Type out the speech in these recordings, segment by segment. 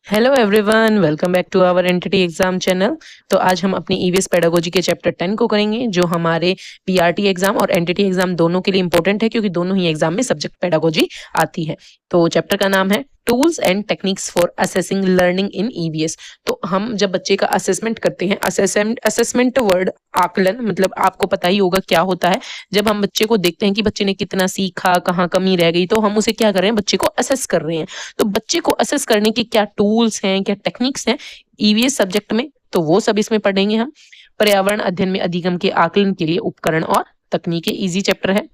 Hello everyone, welcome back to our entity exam channel. तो आज हम अपनी ईवीएस पेडागोजी के चैप्टर 10 को करेंगे, जो हमारे पीआरटी एग्जाम और एनटीटी एग्जाम दोनों के लिए इंपॉर्टेंट है, क्योंकि दोनों ही एग्जाम में सब्जेक्ट पेडागोजी आती है। तो चैप्टर का नाम है tools and techniques for assessing learning in EVS. तो हम जब बच्चे का असेसमेंट करते हैं, असेसमेंट वर्ड आकलन, मतलब आपको पता ही होगा क्या होता है। जब हम बच्चे को देखते हैं कि बच्चे ने कितना सीखा, कहाँ कमी रह गई, तो हम उसे क्या कर रहे हैं, बच्चे को असेस कर रहे हैं। तो बच्चे को असेस करने के क्या टूल्स हैं, क्या टेक्निक्स हैं ईवीएस सब्जेक्ट में, तो वो सब इसमें पढ़ेंगे हम। पर्यावरण अध्ययन में अधिगम के आकलन के लिए उपकरण और तकनीकें, इजी चैप्टर है।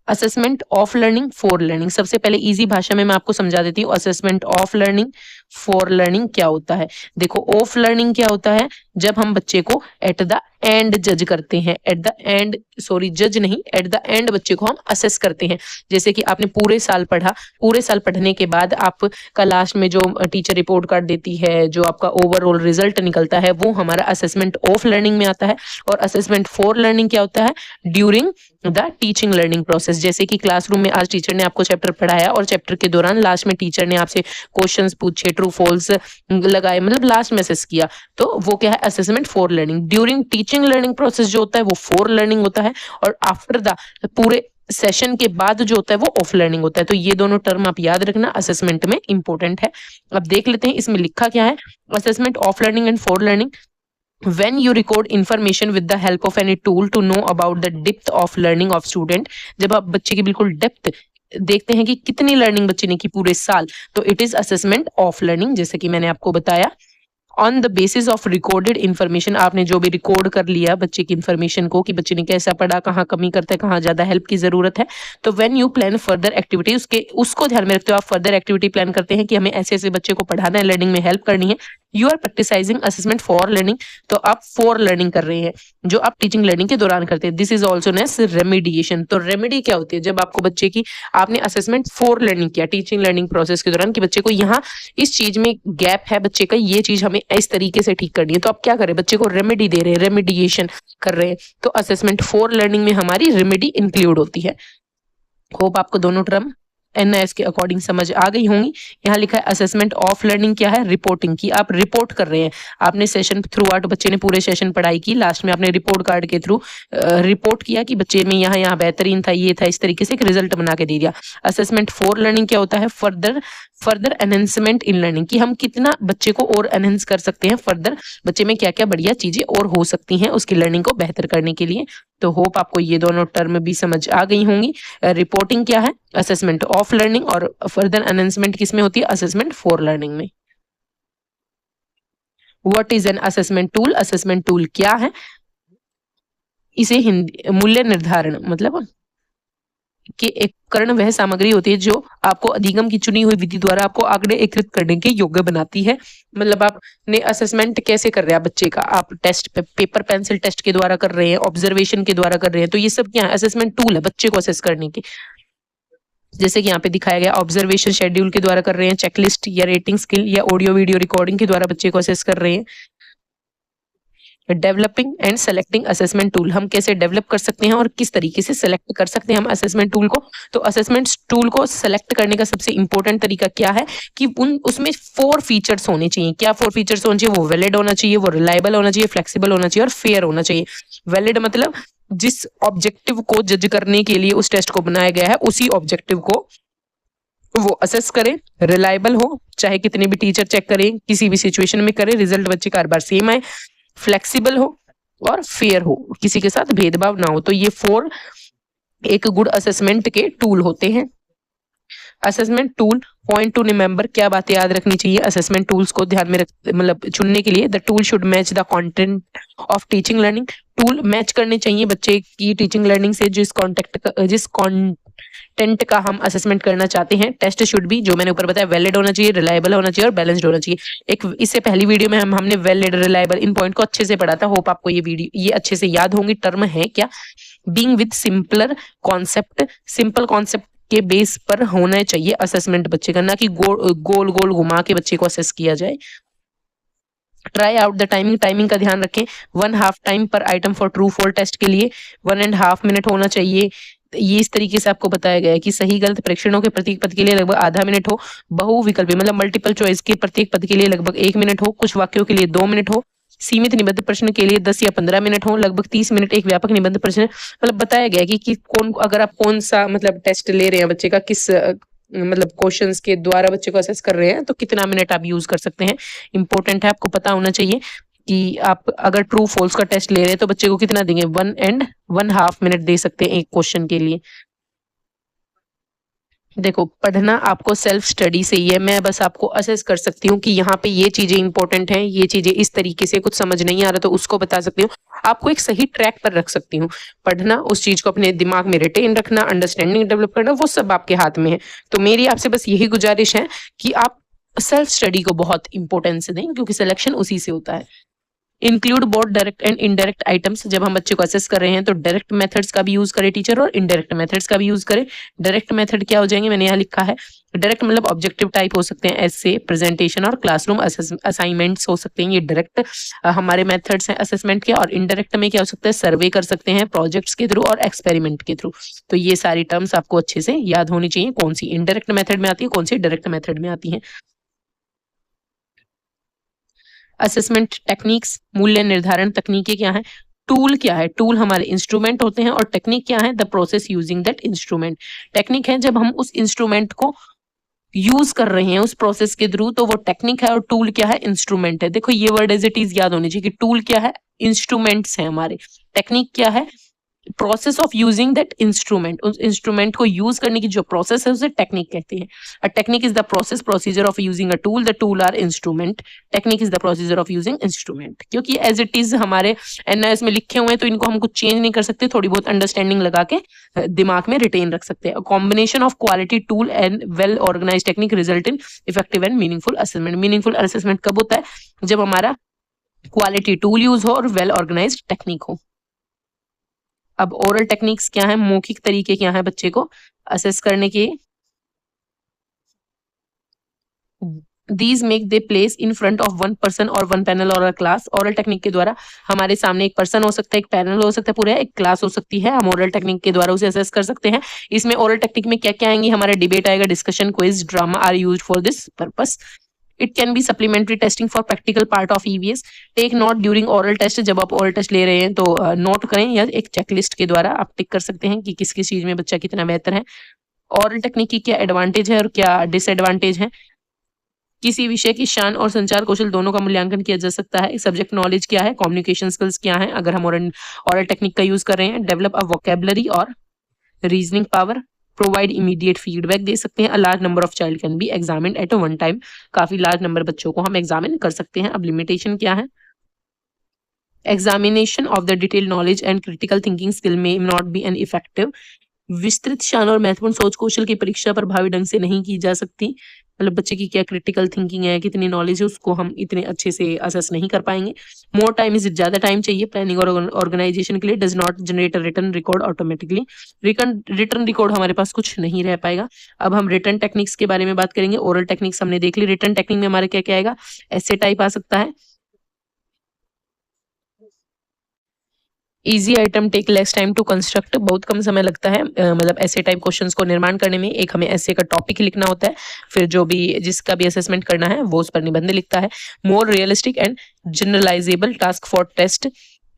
Assessment of learning for learning, सबसे पहले इजी भाषा में मैं आपको समझा देती हूँ assessment of learning for learning क्या होता है। देखो, ऑफ लर्निंग क्या होता है, जब हम बच्चे को एट द एंड जज करते हैं, एट द एंड, सॉरी जज नहीं, एट द एंड बच्चे को हम असेस करते हैं। जैसे कि आपने पूरे साल पढ़ा, पूरे साल पढ़ने के बाद आपका लास्ट में जो टीचर रिपोर्ट कार्ड देती है, जो आपका ओवरऑल रिजल्ट निकलता है, वो हमारा असेसमेंट ऑफ लर्निंग में आता है। और असेसमेंट फॉर लर्निंग क्या होता है, during the teaching learning process. जैसे कि क्लासरूम में आज टीचर ने आपको चैप्टर पढ़ाया और चैप्टर के दौरान लास्ट में टीचर ने आपसे क्वेश्चंस पूछे, ट्रू फॉल्स लगाए, मतलब लास्ट में असेस किया, तो वो क्या है, assessment for learning. During teaching learning process जो होता है वो फॉर लर्निंग होता है, और आफ्टर द, पूरे सेशन के बाद जो होता है वो ऑफ लर्निंग होता है। तो ये दोनों टर्म आप याद रखना, असेसमेंट में इंपॉर्टेंट है। अब देख लेते हैं इसमें लिखा क्या है। Assessment of learning and for learning, when you record information with the help of any tool to know about the depth of learning of student, जब आप बच्चे की बिल्कुल डेप्थ देखते हैं कि कितनी लर्निंग बच्चे ने की पूरे साल, तो it is assessment of learning, जैसे कि मैंने आपको बताया। On the basis of recorded information, आपने जो भी रिकॉर्ड कर लिया बच्चे की इन्फॉर्मेशन को, कि बच्चे ने कैसा पढ़ा, कहाँ कमी करता है, कहाँ ज्यादा हेल्प की जरूरत है। तो when you plan further activity, उसको ध्यान में रखते हो आप फर्दर एक्टिविटी प्लान करते हैं कि हमें ऐसे ऐसे बच्चे को पढ़ाना है, लर्निंग में हेल्प करनी है। You are practising assessment for learning, तो आप फॉर लर्निंग कर रहे हैं, जो आप टीचिंग लर्निंग के दौरान करते हैं। This is also ness remediation. तो रेमेडी क्या होती है, जब आपको बच्चे की, आपने असेसमेंट फॉर लर्निंग किया टीचिंग लर्निंग प्रोसेस के दौरान, कि बच्चे को यहाँ इस चीज में गैप है बच्चे का, ये चीज हमें इस तरीके से ठीक करनी है, तो आप क्या करें, बच्चे को रेमेडी दे रहे हैं, रेमिडिएशन कर रहे हैं। तो असेसमेंट फॉर लर्निंग में हमारी रेमेडी इंक्लूड होती है। होप आपको दोनों टर्म एनआईएस के अकॉर्डिंग समझ आ गई होंगी। यहाँ लिखा है असेसमेंट ऑफ लर्निंग क्या है, रिपोर्टिंग की, आप रिपोर्ट कर रहे हैं। आपने सेशन थ्रू आउट, बच्चे ने पूरे सेशन पढ़ाई की, लास्ट में आपने रिपोर्ट कार्ड के थ्रू रिपोर्ट किया कि बच्चे में यहाँ यहाँ बेहतरीन था, ये था, इस तरीके से एक रिजल्ट बना के दे दिया। असेसमेंट फॉर लर्निंग क्या होता है, फर्दर एनहेंसमेंट इन लर्निंग, कि हम कितना बच्चे को और एनहेंस कर सकते हैं, फर्दर बच्चे में क्या क्या बढ़िया चीजें और हो सकती हैं उसकी लर्निंग को बेहतर करने के लिए। तो होप आपको ये दोनों टर्म भी समझ आ गई होंगी। रिपोर्टिंग क्या है, असेसमेंट ऑफ लर्निंग, और फर्दर एनहेंसमेंट किसमें होती है, असेसमेंट फॉर लर्निंग में। What is an assessment tool, assessment tool क्या है, इसे हिंदी मूल्य निर्धारण, मतलब कि एक उपकरण वह सामग्री होती है जो आपको अधिगम की चुनी हुई विधि द्वारा आपको आंकड़े एकत्रित करने के योग्य बनाती है। मतलब आपने असेसमेंट कैसे कर रहे हैं बच्चे का, आप टेस्ट पेपर पेंसिल टेस्ट के द्वारा कर रहे हैं, ऑब्जर्वेशन के द्वारा कर रहे हैं, तो ये सब क्या है, असेसमेंट टूल है बच्चे को असेस करने के। जैसे कि यहाँ पे दिखाया गया, ऑब्जर्वेशन शेड्यूल के द्वारा कर रहे हैं, चेकलिस्ट या रेटिंग स्किल या ऑडियो वीडियो रिकॉर्डिंग के द्वारा बच्चे को असेस कर रहे हैं। Developing and selecting assessment tool, हम कैसे डेवलप कर सकते हैं और किस तरीके से सेलेक्ट कर सकते हैं हम असेसमेंट टूल को। तो असेसमेंट टूल को सेलेक्ट करने का सबसे इंपॉर्टेंट तरीका क्या है, कि उसमें 4 फीचर्स होने चाहिए। क्या 4 फीचर्स होने चाहिए, वो वैलिड होना चाहिए, वो रिलायबल होना चाहिए, फ्लेक्सिबल होना चाहिए और फेयर होना चाहिए। वैलिड मतलब जिस ऑब्जेक्टिव को जज करने के लिए उस टेस्ट को बनाया गया है, उसी ऑब्जेक्टिव को वो असेस करे। रिलायबल हो, चाहे कितने भी टीचर चेक करें, किसी भी सिचुएशन में करें, रिजल्ट बच्चे का हर बार सेम आए। फ्लेक्सिबल हो और फेयर हो, किसी के साथ भेदभाव ना हो। तो ये 4 एक गुड असेसमेंट के टूल होते हैं। Assessment tool point two remember, क्या बातें याद रखनी चाहिए असेसमेंट टूल्स को ध्यान में मतलब चुनने के लिए। The tool should match the content of teaching learning, tool match करने चाहिए बच्चे की टीचिंग लर्निंग से, जिस कंटेंट का हम असेसमेंट करना चाहते हैं। टेस्ट शुड भी, जो मैंने ऊपर बताया, वैलिड होना चाहिए, रिलायबल होना चाहिए और बैलेंस्ड होना चाहिए। एक इससे पहली वीडियो में हमने वैलिड रिलायबल इन पॉइंट को अच्छे से पढ़ा था। होप आपको ये अच्छे से याद होंगी। टर्म है क्या, being with simpler concept, simple concept के बेस पर होना चाहिए असेसमेंट बच्चे का, ना कि गोल गोल घुमा के बच्चे को असेस किया जाए। Try out the timing, timing का ध्यान रखें। 1/2 टाइम पर item for true false test के लिए 1.5 मिनट होना चाहिए। ये इस तरीके से आपको बताया गया है कि सही गलत प्रेक्षणों के प्रत्येक पद के लिए लगभग आधा मिनट हो, बहुविकल्पी मतलब मल्टीपल चॉइस के प्रत्येक पद के लिए लगभग 1 मिनट हो, कुछ वाक्यों के लिए 2 मिनट हो, सीमित निबंध प्रश्न के लिए 10 या 15 मिनट हो, लगभग 30 मिनट एक व्यापक निबंध प्रश्न। मतलब बताया गया है कि कौन, अगर आप कौन सा मतलब टेस्ट ले रहे हैं बच्चे का, किस मतलब क्वेश्चंस के द्वारा बच्चे को असेस कर रहे हैं, तो कितना मिनट आप यूज कर सकते हैं। इंपॉर्टेंट है, आपको पता होना चाहिए कि आप अगर ट्रू फॉल्स का टेस्ट ले रहे हैं तो बच्चे को कितना देंगे, 1.5 मिनट दे सकते हैं एक क्वेश्चन के लिए। देखो, पढ़ना आपको सेल्फ स्टडी से ही है, मैं बस आपको असेस कर सकती हूँ कि यहाँ पे ये चीजें इंपॉर्टेंट हैं, ये चीजें इस तरीके से, कुछ समझ नहीं आ रहा तो उसको बता सकती हूँ, आपको एक सही ट्रैक पर रख सकती हूँ। पढ़ना, उस चीज को अपने दिमाग में रिटेन रखना, अंडरस्टैंडिंग डेवलप करना, वो सब आपके हाथ में है। तो मेरी आपसे बस यही गुजारिश है कि आप सेल्फ स्टडी को बहुत इंपॉर्टेंस दें, क्योंकि सिलेक्शन उसी से होता है। Include both direct and indirect items, जब हम बच्चे को असेस कर रहे हैं तो डायरेक्ट मेथड्स का भी यूज करें टीचर, और इनडायरेक्ट मेथड्स का भी यूज करें। डायरेक्ट मेथड क्या हो जाएंगे, मैंने यहाँ लिखा है, डायरेक्ट मतलब ऑब्जेक्टिव टाइप हो सकते हैं, एसे, प्रेजेंटेशन और क्लासरूम असाइनमेंट्स हो सकते हैं, ये डायरेक्ट हमारे मेथड्स हैं असेसमेंट के। और इनडायरेक्ट में क्या हो सकता है, सर्वे कर सकते हैं प्रोजेक्ट्स के थ्रू और एक्सपेरिमेंट के थ्रू। तो ये सारी टर्म्स आपको अच्छे से याद होनी चाहिए, कौन सी इनडायरेक्ट मेथड में आती है, कौन सी डायरेक्ट मेथड में आती है। असेसमेंट टेक्निक्स, मूल्य निर्धारण तकनीकें क्या है, टूल क्या है, टूल हमारे इंस्ट्रूमेंट होते हैं, और टेक्निक क्या है, the process using that instrument. Technique है जब हम उस इंस्ट्रूमेंट को यूज कर रहे हैं उस प्रोसेस के थ्रू, तो वो टेक्निक है, और टूल क्या है, इंस्ट्रूमेंट है। देखो ये वर्ड एज इट इज याद होनी चाहिए कि टूल क्या है, इंस्ट्रूमेंट्स है हमारे, टेक्निक क्या है, process of using that instrument, उस इंस्ट्रूमेंट को यूज करने की जो प्रोसेस है उसे टेक्निक कहते हैं। A technique is the process procedure of using a tool, the tool or instrument, technique is the procedure of using instrument. क्योंकि एज इट इज हमारे एनआईएस में लिखे हुए हैं तो इनको हम कुछ चेंज नहीं कर सकते, थोड़ी बहुत अंडरस्टैंडिंग लगा के दिमाग में रिटेन रख सकते हैं। Combination of quality tool and well organise technique result in effective and meaningful assessment. Meaningful assessment कब होता है, जब हमारा क्वालिटी टूल यूज हो और वेल ऑर्गेनाइज टेक्निक हो। अब ओरल टेक्निक्स क्या है, मौखिक तरीके क्या है बच्चे को असेस करने के। These make they place in front of one person और वन पैनल और अ क्लास। ओरल टेक्निक के द्वारा हमारे सामने एक पर्सन हो सकता है, एक पैनल हो सकता है, पूरा एक क्लास हो सकती है, हम ओरल टेक्निक के द्वारा उसे असेस कर सकते हैं। इसमें ओरल टेक्निक में क्या क्या आएंगी, हमारा डिबेट आएगा, discussion, quiz, drama are used for this purpose. It can be supplementary testing for practical part of EVS. Take note during oral test, जब आप ओरल टेस्ट ले रहे हैं तो नोट करें, या एक चेकलिस्ट के द्वारा आप टिक कर सकते हैं कि किस किस चीज में बच्चा कितना बेहतर है। ओरल टेक्निक की क्या एडवांटेज है और क्या डिसएडवांटेज है। किसी विषय की शान और संचार कौशल दोनों का मूल्यांकन किया जा सकता है। सब्जेक्ट नॉलेज क्या है, कम्युनिकेशन स्किल्स क्या है अगर हम ओरल टेक्निक का यूज कर रहे हैं। डेवलप अ वोकेबलरी और reasoning power, provide immediate feedback दे सकते हैं। A large number of child can be examined at a one time, काफी लार्ज नंबर बच्चों को हम एग्जामिन कर सकते हैं। अब लिमिटेशन क्या है, examination of the detail knowledge and critical thinking skill में नॉट बी एन इफेक्टिव। विस्तृत शान और महत्वपूर्ण सोच कौशल की परीक्षा प्रभावी ढंग से नहीं की जा सकती, मतलब बच्चे की क्या क्रिटिकल थिंकिंग है, कितनी नॉलेज है, उसको हम इतने अच्छे से असेस नहीं कर पाएंगे। मोर टाइम इज, ज्यादा टाइम चाहिए प्लानिंग और ऑर्गेनाइजेशन के लिए। Does not generate return record automatically, return record हमारे पास कुछ नहीं रह पाएगा। अब हम रिटर्न टेक्निक्स के बारे में बात करेंगे। ओरल टेक्निक्स हमने देख ली, रिटर्न टेक्निक में हमारे क्या क्या आएगा, ऐसे टाइप आ सकता है। Easy item take less time to construct, बहुत कम समय लगता है मतलब ऐसे टाइप क्वेश्चंस को निर्माण करने में। एक हमें ऐसे का टॉपिक लिखना होता है, फिर जो भी जिसका भी असेसमेंट करना है वो उस पर निबंध लिखता है। More realistic and generalisable task for test,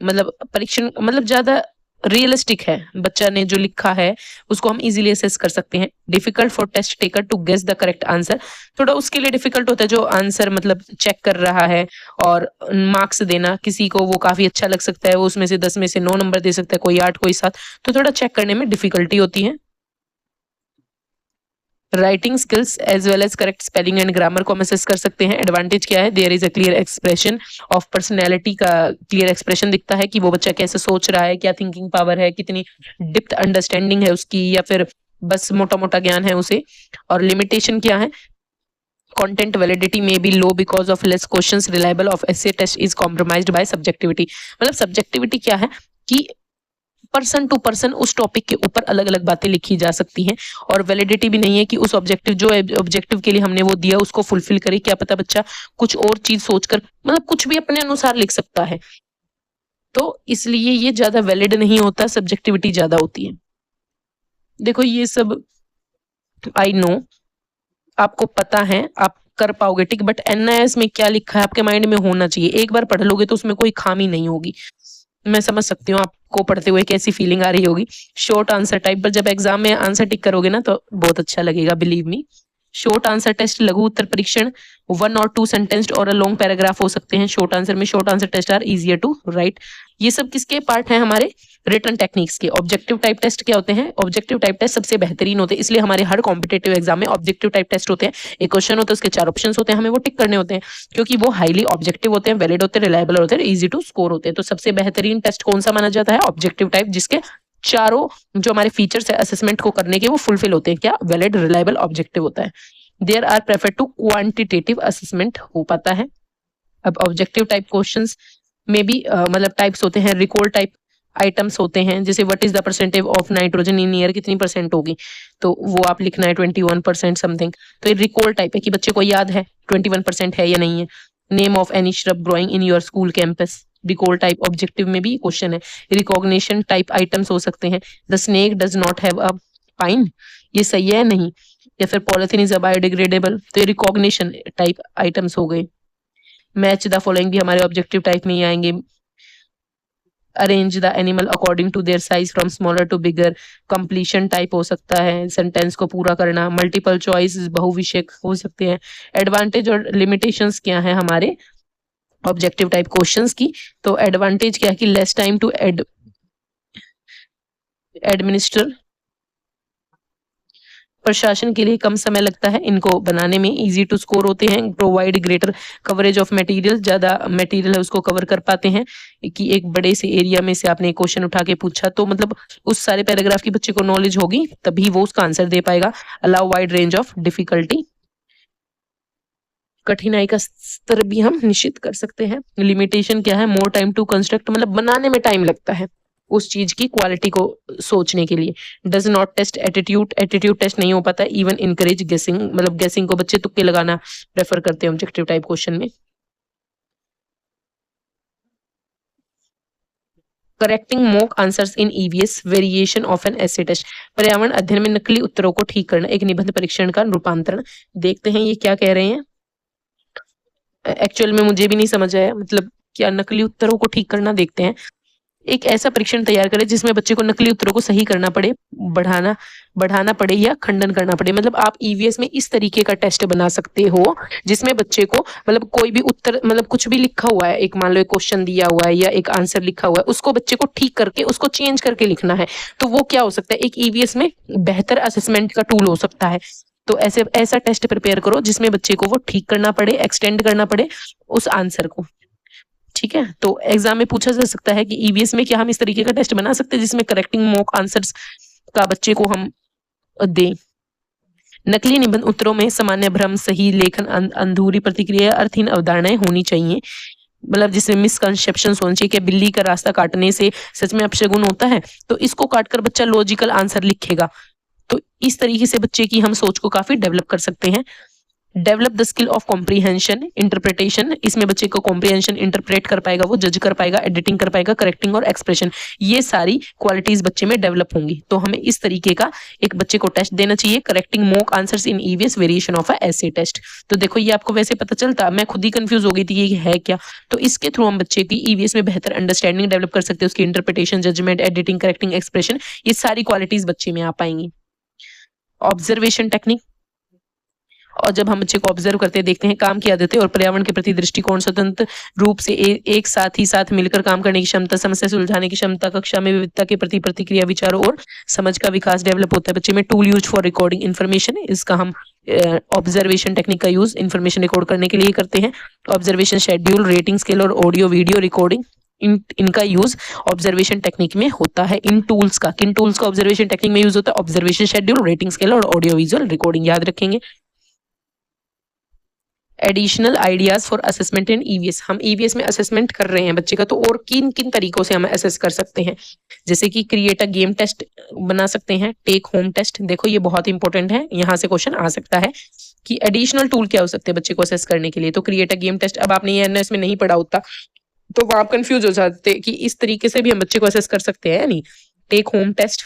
मतलब परीक्षण मतलब ज्यादा रियलिस्टिक है, बच्चा ने जो लिखा है उसको हम इजीली असेस कर सकते हैं। Difficult for test taker to guess the correct answer, थोड़ा उसके लिए डिफिकल्ट होता है जो आंसर मतलब चेक कर रहा है। और मार्क्स देना, किसी को वो काफी अच्छा लग सकता है, वो उसमें से 10 में से 9 नंबर दे सकता है, कोई 8 कोई 7, तो थोड़ा चेक करने में डिफिकल्टी होती है। Writing skills as well as correct spelling and grammar को हम असेस कर सकते हैं। एडवांटेज क्या है, there is a clear expression of personality, का क्लियर एक्सप्रेशन दिखता है कि वो बच्चा कैसे सोच रहा है, क्या थिंकिंग पावर है, कितनी डिप्थ अंडरस्टैंडिंग है उसकी, या फिर बस मोटा मोटा ज्ञान है उसे। और लिमिटेशन क्या है, content validity may be low because of less questions, reliable of essay test is compromised by subjectivity। मतलब सब्जेक्टिविटी क्या है कि पर्सन टू पर्सन उस टॉपिक के ऊपर अलग अलग बातें लिखी जा सकती हैं, और वैलिडिटी भी नहीं है कि उस ऑब्जेक्टिव जो ऑब्जेक्टिव के लिए हमने वो दिया उसको फुलफिल करे। क्या पता बच्चा कुछ और चीज सोचकर मतलब कुछ भी अपने अनुसार लिख सकता है, तो इसलिए ये ज्यादा वैलिड नहीं होता, सब्जेक्टिविटी ज्यादा होती है। देखो ये सब आई नो आपको पता है, आप कर पाओगे ठीक, बट एनआईएस में क्या लिखा है आपके माइंड में होना चाहिए। एक बार पढ़ लोगे तो उसमें कोई खामी नहीं होगी। मैं समझ सकती हूँ आपको पढ़ते हुए कैसी फीलिंग आ रही होगी। शॉर्ट आंसर टाइप पर जब एग्जाम में आंसर टिक करोगे ना तो बहुत अच्छा लगेगा, believe me. Short answer test, लघु उत्तर परीक्षण, 1 और 2 सेंटेंस और अ लॉन्ग पैराग्राफ हो सकते हैं शॉर्ट आंसर में। Short answer test are easier to write. ये सब किसके पार्ट हैं? हमारे रिटन टेक्निक्स के। ऑब्जेक्टिव टाइप टेस्ट क्या होते हैं? ऑब्जेक्टिव टाइप टेस्ट सबसे बेहतरीन होते हैं, इसलिए हमारे हर कॉम्पिटेटिव एग्जाम में ऑब्जेक्टिव टाइप टेस्ट होते हैं। एक क्वेश्चन होता है, उसके 4 ऑप्शन होते हैं, हमें वो टिक करने होते हैं, क्योंकि वो हाईली ऑब्जेक्टिव होते हैं, वैलिड होते हैं, रिलायबल होते हैं, इजी टू स्कोर होते हैं। तो सबसे बेहतरीन टेस्ट कौन सा माना जाता है? ऑब्जेक्टिव टाइप, जिसके चारों जो हमारे फीचर्स है असेसमेंट को करने के वो फुलफिल होते हैं। क्या? वैलिड, रिलायबल, ऑब्जेक्टिव होता है। There are prefer to quantitative assessment हो पाता है। अब ऑब्जेक्टिव टाइप क्वेश्चंस में भी मतलब टाइप्स होते हैं। रिकॉल टाइप आइटम्स होते हैं, जैसे what is the percentage of nitrogen in air, कितनी परसेंट होगी, तो वो आप लिखना है 21% समथिंग। तो ये रिकॉल टाइप है कि बच्चे को याद है 21% है या नहीं है। Name of any shrub growing in your school campus, recall type objective में भी क्वेश्चन है। रिकॉग्निशन टाइप आइटम्स हो सकते हैं। The snake does not have a pine, ये सही है नहीं, या फिर पॉलिथीन इज अ बायोडिग्रेडेबल, तो ये रिकॉग्निशन टाइप आइटम्स हो गए। मैच द फॉलोइंग भी हमारे ऑब्जेक्टिव टाइप में ही आएंगे। Arrange the animal according to their size from smaller to bigger, completion type हो सकता है, सेंटेंस को पूरा करना। मल्टीपल चॉइस, बहुविषयक हो सकते हैं। एडवांटेज और लिमिटेशंस क्या है हमारे ऑब्जेक्टिव टाइप क्वेश्चंस की? तो एडवांटेज क्या है कि लेस टाइम टू एडमिनिस्टर, प्रशासन के लिए कम समय लगता है इनको बनाने में। इजी टू स्कोर होते हैं। Provide greater coverage of material, ज्यादा मटेरियल है उसको कवर कर पाते हैं, कि एक बड़े से एरिया में से आपने क्वेश्चन उठा के पूछा तो मतलब उस सारे पैराग्राफ की बच्चे को नॉलेज होगी तभी वो उसका आंसर दे पाएगा। Allow wide range of difficulty, कठिनाई का स्तर भी हम निश्चित कर सकते हैं। लिमिटेशन क्या है? मोर टाइम टू कंस्ट्रक्ट, मतलब बनाने में टाइम लगता है उस चीज की क्वालिटी को सोचने के लिए। Does not test attitude, attitude test नहीं हो पाता। इवन इनकरेज गेसिंग, मतलब गेसिंग को बच्चे तुक्के लगाना प्रेफर करते हैं ऑब्जेक्टिव टाइप क्वेश्चन में। Correcting mock answers in EVS, variation of an essay test, पर्यावरण अध्ययन में नकली उत्तरों को ठीक करना, एक निबंध परीक्षण का रूपांतरण। देखते हैं ये क्या कह रहे हैं। एक्चुअल में मुझे भी नहीं समझ आया, मतलब क्या नकली उत्तरों को ठीक करना। देखते हैं। एक ऐसा परीक्षण तैयार करें जिसमें बच्चे को नकली उत्तरों को सही करना पड़े, बढ़ाना पड़े या खंडन करना पड़े। मतलब आप ईवीएस में इस तरीके का टेस्ट बना सकते हो जिसमें बच्चे को मतलब कोई भी उत्तर, मतलब कुछ भी लिखा हुआ है, एक मान लो एक क्वेश्चन दिया हुआ है या एक आंसर लिखा हुआ है, उसको बच्चे को ठीक करके उसको चेंज करके लिखना है। तो वो क्या हो सकता है? एक ईवीएस में बेहतर असेसमेंट का टूल हो सकता है। तो ऐसा टेस्ट प्रिपेयर करो जिसमें बच्चे को वो ठीक करना पड़े, एक्सटेंड करना पड़े उस आंसर को। ठीक है, तो एग्जाम में पूछा जा सकता है कि ईवीएस में क्या हम इस तरीके का टेस्ट बना सकते हैं जिसमें करेक्टिंग मॉक आंसर्स का बच्चे को हम दें। नकली निबंध उत्तरों में सामान्य भ्रम, सही लेखन, अधूरी प्रतिक्रिया, अर्थहीन अवधारणाएं होनी चाहिए। मतलब जिसमें मिसकंसेप्शन होने चाहिए कि बिल्ली का रास्ता काटने से सच में अपशगुन होता है, तो इसको काटकर बच्चा लॉजिकल आंसर लिखेगा। तो इस तरीके से बच्चे की हम सोच को काफी डेवलप कर सकते हैं। Develop the skill of comprehension interpretation, इसमें बच्चे को कॉम्प्रीहेंशन इंटरप्रेट कर पाएगा, वो जज कर पाएगा, एडिटिंग कर पाएगा, करेक्टिंग और एक्सप्रेशन, ये सारी क्वालिटीज बच्चे में डेवलप होंगी। तो हमें इस तरीके का एक बच्चे को टेस्ट देना चाहिए, correcting mock answers in EVS, variation of a essay test. तो देखो ये आपको वैसे पता चलता, मैं खुद ही कंफ्यूज हो गई थी ये है क्या। तो इसके थ्रू हम बच्चे की ईवीएस में बेहतर अंडरस्टैंडिंग डेवलप कर सकते हैं, उसकी interpretation, judgement, editing, correcting, expression, ये सारी क्वालिटीज बच्चे में आ पाएंगी। ऑब्जर्वेशन टेक्निक, और जब हम बच्चे को ऑब्जर्व करते हैं, देखते हैं, काम की आदतें और पर्यावरण के प्रति दृष्टिकोण, स्वतंत्र रूप से एक साथ ही साथ मिलकर काम करने की क्षमता, समस्या सुलझाने की क्षमता, कक्षा में विविधता के प्रति प्रतिक्रिया, विचारों और समझ का विकास डेवलप होता है बच्चे में। Tool use for recording information, इसका हम ऑब्जर्वेशन टेक्निक का यूज इन्फॉर्मेशन रिकॉर्ड करने के लिए करते हैं। ऑब्जर्वेशन शेड्यूल, रेटिंग स्केल और ऑडियो वीडियो रिकॉर्डिंग, इनका यूज ऑब्जर्वेशन टेक्निक में होता है। इन टूल्स का, किन टूल्स का ऑब्जर्वेशन टेक्निक में यूज होता है? ऑब्जर्वेशन शेड्यूल, रेटिंग स्केल और ऑडियो विजुअल रिकॉर्डिंग, याद रखेंगे। Additional ideas for assessment in EVS, हम ईवीएस में असेसमेंट कर रहे हैं बच्चे का, तो और किन किन तरीकों से हम असेस कर सकते हैं? जैसे कि क्रिएट अ गेम टेस्ट बना सकते हैं, टेक होम टेस्ट, देखो ये बहुत इंपॉर्टेंट है, यहाँ से क्वेश्चन आ सकता है कि एडिशनल टूल क्या हो सकते हैं बच्चे को असेस करने के लिए। तो क्रिएट अ गेम टेस्ट, अब आपने ये इसमें नहीं पढ़ा होता तो आप कंफ्यूज हो जाते कि इस तरीके से भी हम बच्चे को असेस कर सकते हैं, नहीं। Take home test,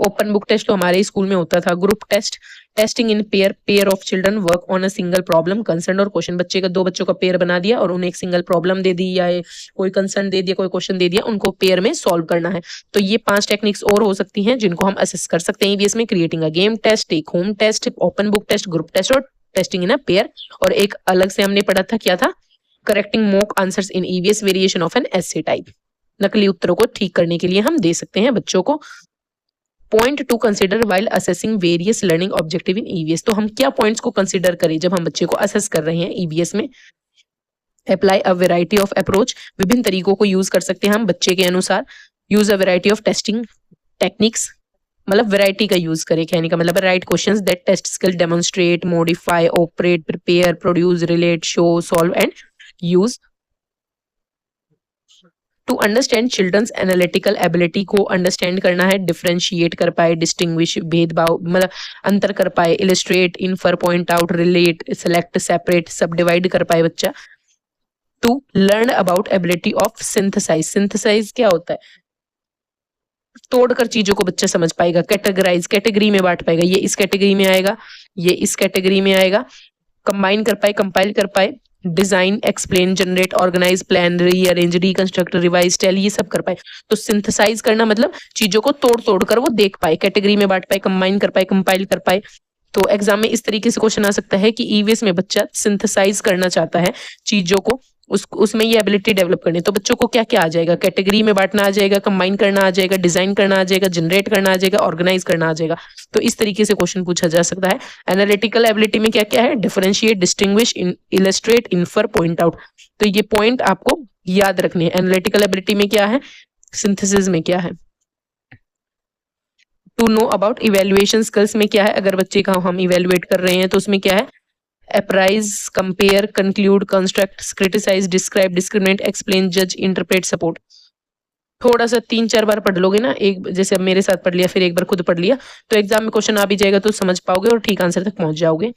open book test तो हमारे स्कूल में होता था। Group test, testing in pair of children work on a single problem concern और क्वेश्चन, बच्चे का दो बच्चों का पेयर बना दिया और उन्हें एक सिंगल प्रॉब्लम दे दी या कोई कंसर्न दे दिया, कोई क्वेश्चन दे दिया, उनको पेयर में सॉल्व करना है। तो ये 5 टेक्निक्स और हो सकती हैं जिनको हम असेस कर सकते हैं ईवीएस में, creating a game test, take home test, open book test, group test और टेस्टिंग इन अ पेयर। और एक अलग से हमने पढ़ा था, क्या था, correcting mock answers in EVS variation of an essay type, नकली उत्तरों को ठीक करने के लिए हम दे सकते हैं बच्चों को। Point two consider while assessing various learning objective इन ईवीएस, तो हम क्या पॉइंट्स को कंसिडर करें जब हम बच्चे को असेस कर रहे हैं ईवीएस में। Apply a variety of approach, विभिन्न तरीकों को यूज कर सकते हैं हम बच्चे के अनुसार। Use a variety of testing techniques, मतलब वेराइटी का यूज करें, कहने का मतलब write questions that test skill, demonstrate, modify, operate, prepare, produce, relate, show, solve and use. To understand children's analytical ability, को अंडरस्टैंड करना है, डिफरेंशिएट कर पाए, डिस्टिंग्विश, भेदभाव मतलब अंतर कर पाए, illustrate, infer, point out, relate, select, separate, सब डिवाइड कर पाए बच्चा। To learn about ability of synthesise, synthesise क्या होता है, तोड़कर चीजों को बच्चा समझ पाएगा। कैटेगराइज, कैटेगरी में बांट पाएगा, ये इस कैटेगरी में आएगा, ये इस कैटेगरी में आएगा। कंबाइन कर पाए, कंपाइल कर पाए, design, explain, generate, organise, plan, rearrange, reconstruct, revise, tell, ये सब कर पाए। तो सिंथेसाइज करना मतलब चीजों को तोड़ तोड़ कर वो देख पाए, कैटेगरी में बांट पाए, कंबाइन कर पाए, कंपाइल कर पाए। तो एग्जाम में इस तरीके से क्वेश्चन आ सकता है कि ईवीएस में बच्चा सिंथेसाइज करना चाहता है चीजों को, उसमें ये एबिलिटी डेवलप करनी है। तो बच्चों को क्या क्या आ जाएगा, कैटेगरी में बांटना आ जाएगा, कंबाइन करना आ जाएगा, डिजाइन करना आ जाएगा, जनरेट करना आ जाएगा, ऑर्गेनाइज करना आ जाएगा। तो इस तरीके से क्वेश्चन पूछा जा सकता है। एनालिटिकल एबिलिटी में क्या क्या है, differentiate, distinguish, illustrate, infer, point out. तो ये पॉइंट आपको याद रखने हैं। एनालिटिकल एबिलिटी में क्या है, सिंथेसिस में क्या है। To know about evaluation skills में क्या है, अगर बच्चे का हम इवेल्युएट कर रहे हैं तो उसमें क्या है, appraise, compare, conclude, construct, criticise, describe, discriminate, explain, जज, इंटरप्रेट, सपोर्ट। थोड़ा सा 3-4 बार पढ़ लोगे ना, एक जैसे अब मेरे साथ पढ़ लिया, फिर एक बार खुद पढ़ लिया, तो एग्जाम में क्वेश्चन आ भी जाएगा तो समझ पाओगे और ठीक आंसर तक पहुंच जाओगे।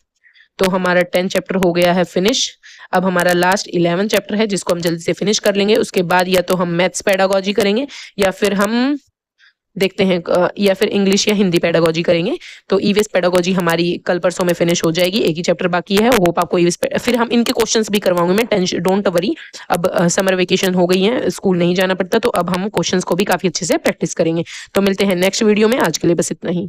तो हमारा 10 चैप्टर हो गया है फिनिश। अब हमारा लास्ट 11 चैप्टर है जिसको हम जल्दी से फिनिश कर लेंगे। उसके बाद या तो हम मैथ्स पेडागोजी करेंगे या फिर हम देखते हैं या फिर इंग्लिश या हिंदी पेडागोजी करेंगे। तो ईवीएस पेडागोजी हमारी कल परसों में फिनिश हो जाएगी, एक ही चैप्टर बाकी है। होप आपको ईवीएस फिर हम इनके क्वेश्चंस भी करवाऊंगे मैं, टेंशन डोंट वरी। अब समर वेकेशन हो गई है, स्कूल नहीं जाना पड़ता, तो अब हम क्वेश्चंस को भी काफी अच्छे से प्रैक्टिस करेंगे। तो मिलते हैं नेक्स्ट वीडियो में, आज के लिए बस इतना ही।